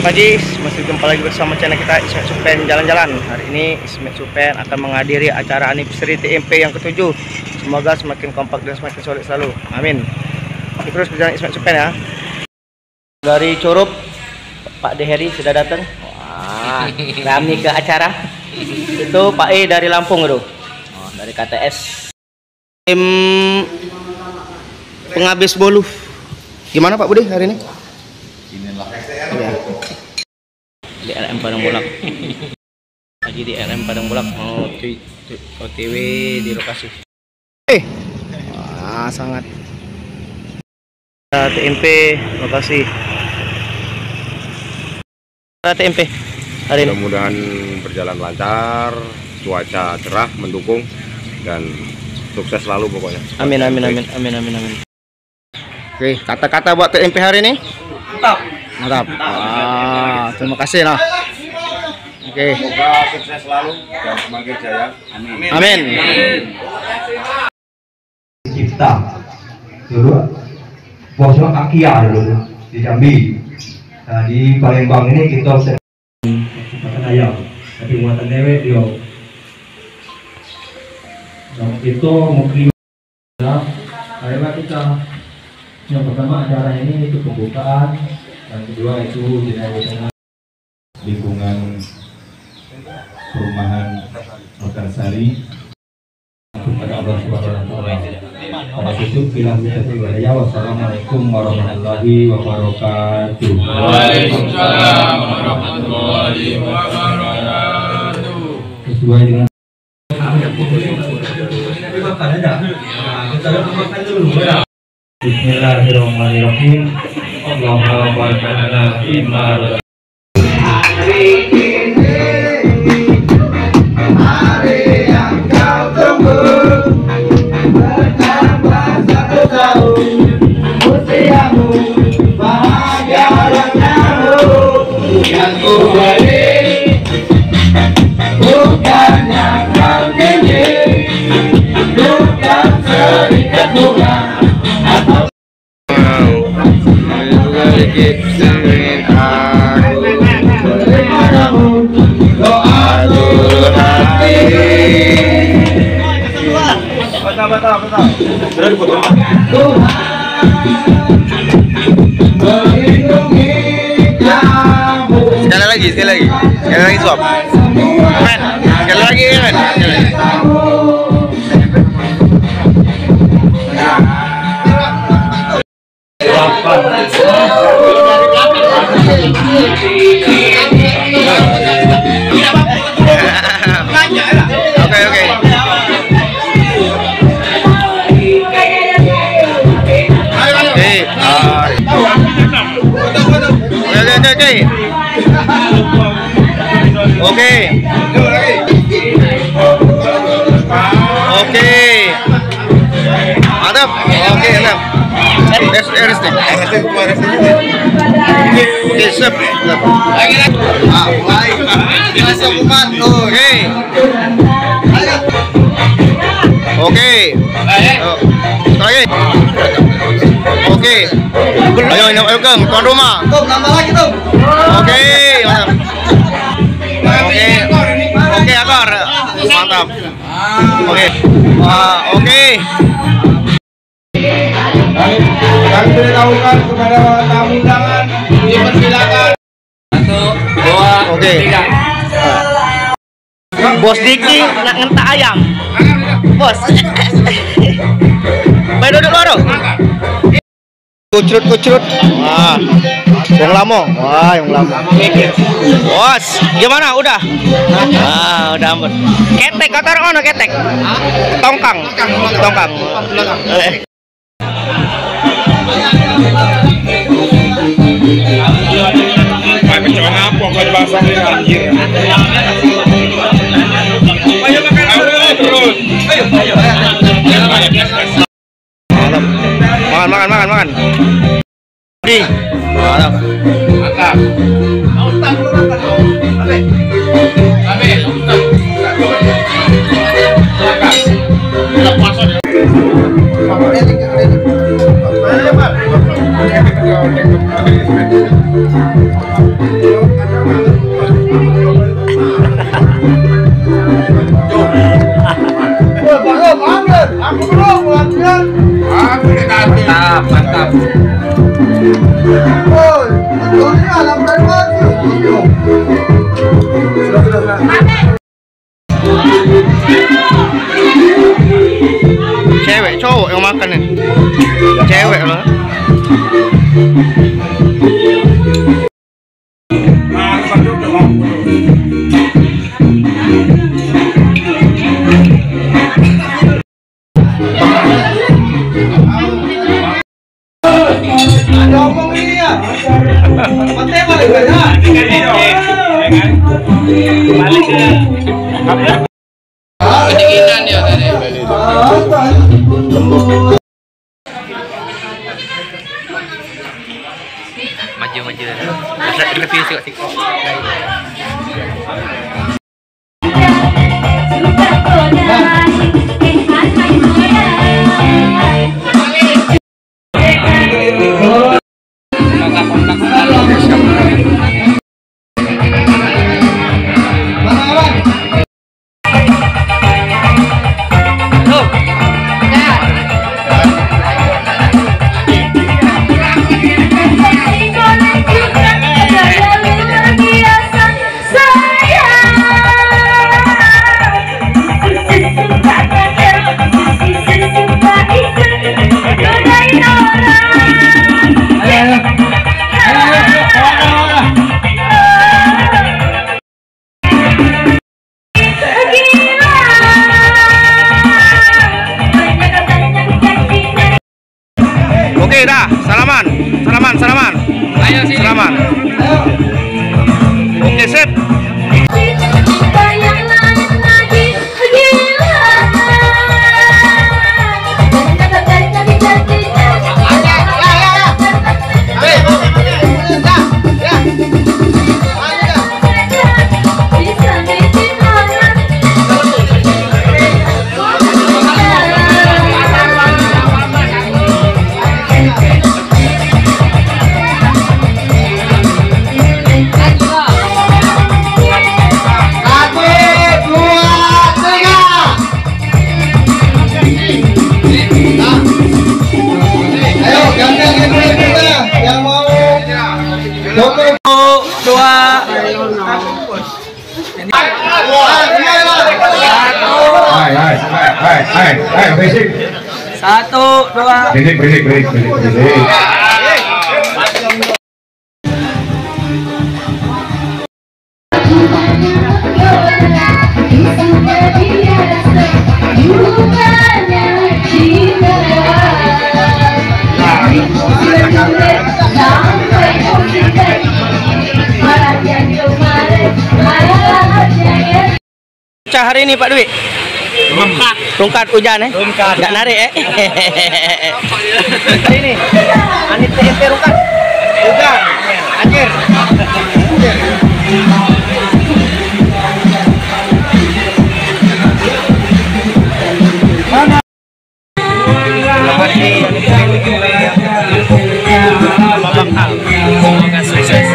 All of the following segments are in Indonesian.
Pagi, masih jumpa lagi bersama channel kita Ismet Supen Jalan-Jalan. Hari ini Ismet Supen akan menghadiri acara anniversary TMP yang ke-7. Semoga semakin kompak dan semakin solid selalu. Amin. Terus berjalan Ismet Supen ya. Dari Curup, Pak Deheri sudah datang. Wah, rame ke acara. Itu Pak E dari Lampung tuh. Oh, dari KTS. Tim penghabis bolu. Gimana Pak Budi hari ini? Inilah Ya. Di LM Padang Bulak. Lagi di LM Padang Bulak mau OTW di lokasi. Wah, sangat. TMP lokasi. TMP hari ini. Mudah-mudahan berjalan lancar, cuaca cerah mendukung dan sukses selalu pokoknya. Amin amin amin amin amin amin. Oke, kata-kata buat TMP hari ini? Mantap. Wah, terima kasih lah. Oke. Semoga sukses selalu dan semakin jaya. Amin. Amin. Cipta dulu bosok Akia dulu di Jambi. Nah, di Palembang ini kita makan ayam tapi muatan dewek dia. Dan itu mungkin akhirnya kita yang pertama acara ini itu pembukaan, yang kedua itu dinamika lingkungan perumahan Mekarsari kepada Allah Subhanahu wa taala. Pada tutup bilang kita wassalamualaikum warahmatullahi wabarakatuh. Waalaikumsalam warahmatullahi wabarakatuh. Sesuai dengan Bismillahirrahmanirrahim. Allahumma barik lana fima Hari yang kau tunggu bertambah 1 tahun usiamu bahagia dan jauh yang ku beri bukan yang kau tinggi bukan serikat bunga atau Juga dikit sering aku beri padamu doa seluruh hati. Melindungi kamu. sekali lagi sob. Men, sekali lagi men. Oke. Mantap. Oke, mantap. RST. Oke, siap. Baik. Biasa kumat. Oke. Lagi. Oke. Ayo Kang, tuan rumah. Nambah lagi tuh. Oke, mantap. Oke, akar. Mantap. Oke. Oke. Kami beritahukan kepada tamu undangan dipersilakan. 1, 2, Oke. 3. Bos Diki nak ngentak ayam. Bos. Baik duduk baru. Kucrut. Wah. Yang lama. Wah, yang lama. Bos, gimana? Udah? Udah ampun. Ketek kotor ono ketek. Tongkang. Jangan apa kau bahasa anjir. Ayo makan terus. Ayo. Makan. Di. Mantap. Ayo, Pak. Mantap, mantap. Cewek, cowok yang makan nih. Cewek loh. Kedinginan ya tadi. Maju. Review sih. Oke dah, salaman. Ayo sini. Salaman. Oke, sip. Hai, basic. 1, 2. Break. Hari ini Pak Dwi. Tungkat hujan nggak narik ini Anit TMP rungkat hujan anjir. Mana semoga sukses.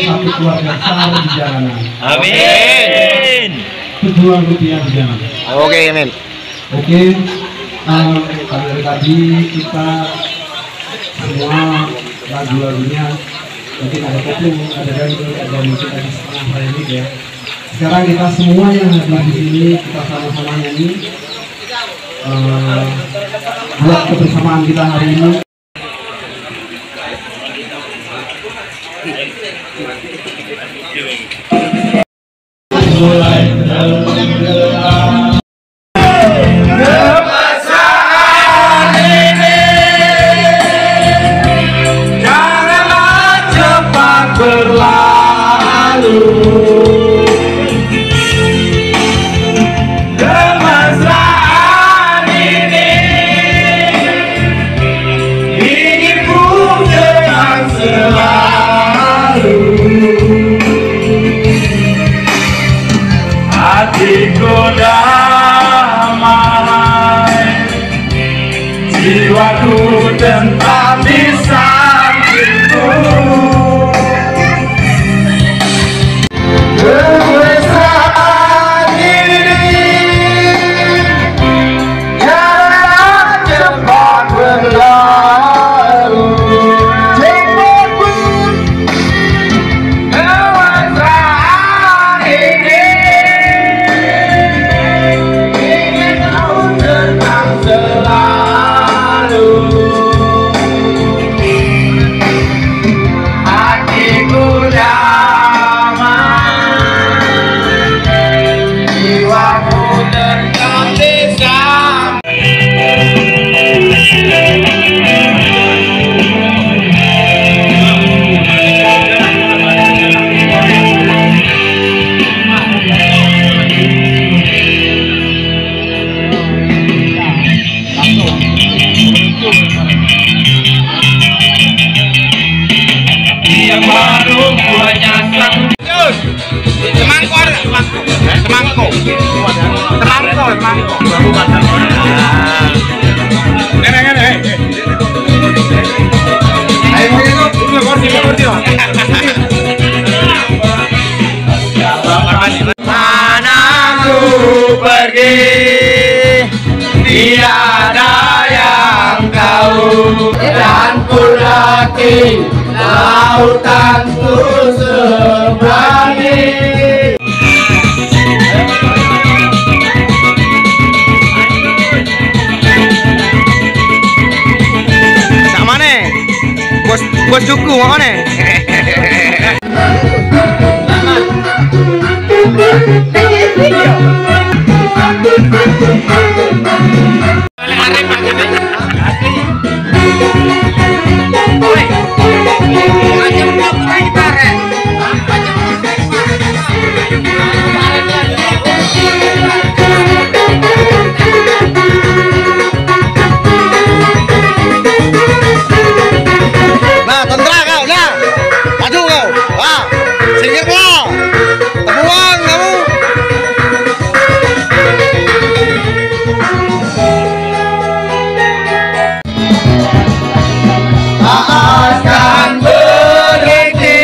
Satu keluarga besar di jalanan. Amin. Pejuang rupiah di jalanan. Oke, amin. Oke, dari tadi kita semua lagu-lagunya mungkin ada kopling, ada dangdut, ada musik, ada setengah hari ya. Sekarang kita semua yang hadir di sini kita sama-sama nyanyi buat kebersamaan kita hari ini. yang baru buahnya sang. Semangko. Mana ku pergi, tiada yang tahu, dan ku laki lautan ku seberangi. Sak mana? Bos Juku mana? Nah, tentara kau, nah, maju kau, wah, singkir kau, tepuan kamu. Akan berhenti,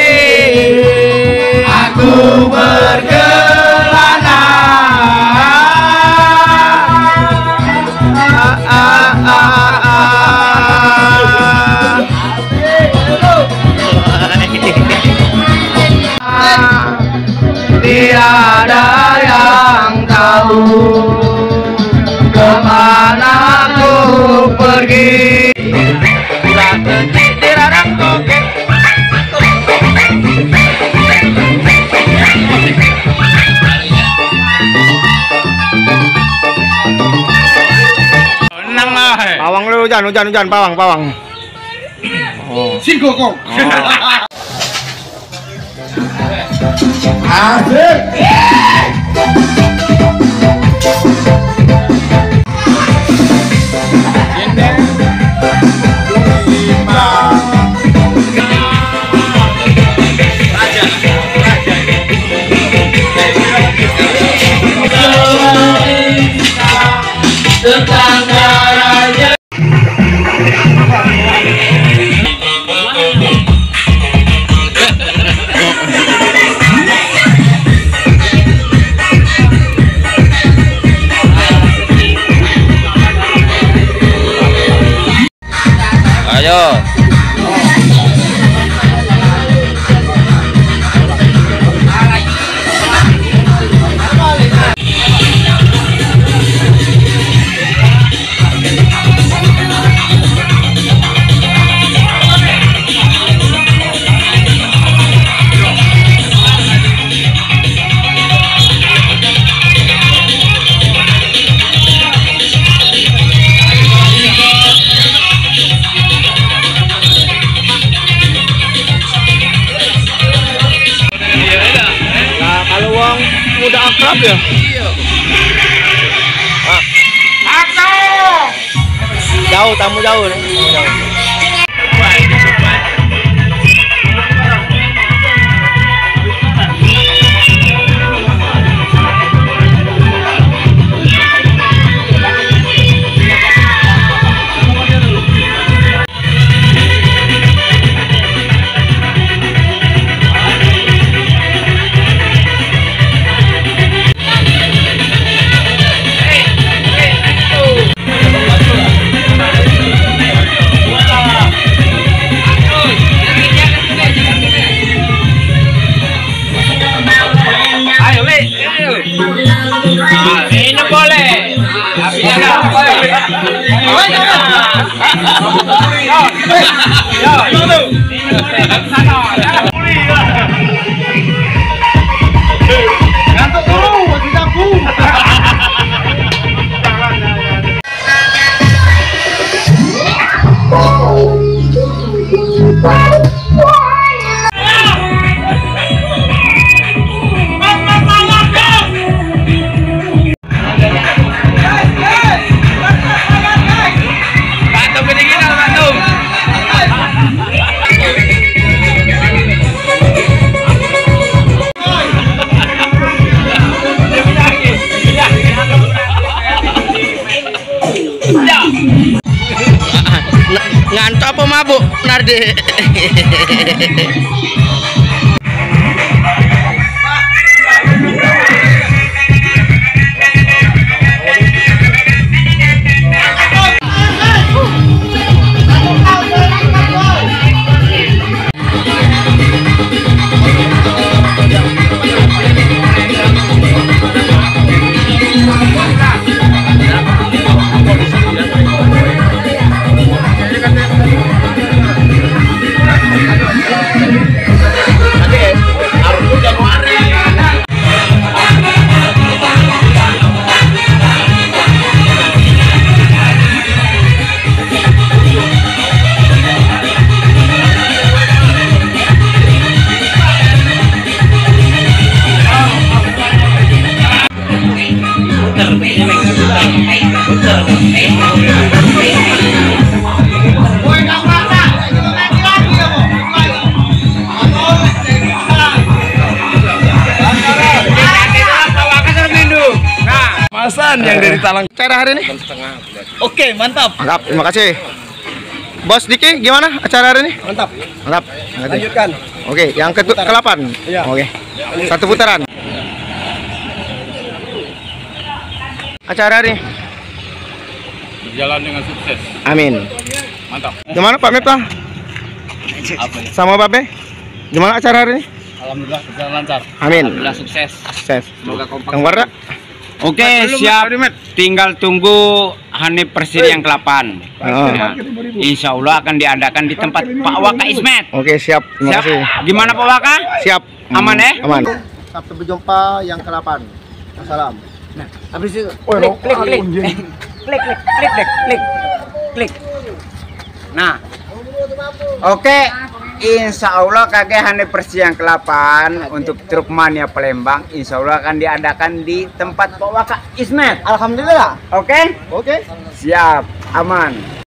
aku berkelana. Tiada yang tahu kemana ku pergi. Bila terang koket. Pawang lu hujan pawang. Oh. Cinco kok. Ayo. Udah akrab ya? Iya. Jauh, tamu jauh. Ini boleh. Ngantuk dulu, bagi aku. adik. Masan yang dari Talang. Acara hari ini? Oke, mantap. Mantap, terima kasih. Bos Diki, gimana acara hari ini? Mantap. Mantap. Lanjutkan. Oke, yang ke-8. Iya. Oke. Satu putaran. Acara hari ini. Berjalan dengan sukses. Amin. Mantap. Gimana Pak Miftah? Sama Babe? Gimana acara hari ini? Alhamdulillah berjalan lancar. Amin. Alhamdulillah sukses. Sukses. Semoga kompak. Kang Warda? Oke, siap. Tinggal tunggu Hanif Persiri yang ke-8. Oh. Nah, insya Allah akan diadakan di tempat Pak Waka Ismet. Oke, siap. Terima Siap. kasih. Gimana Pak Waka? Siap. Aman ya? Aman. Sampai berjumpa yang ke-8. Salam. Nah, habis itu klik. Nah, oke. Insya Allah kakek Hanif Persiri yang ke-8 untuk truk mania Palembang. Insya Allah akan diadakan di tempat Pak Waka Ismet. Alhamdulillah. Oke? Oke. Siap, aman.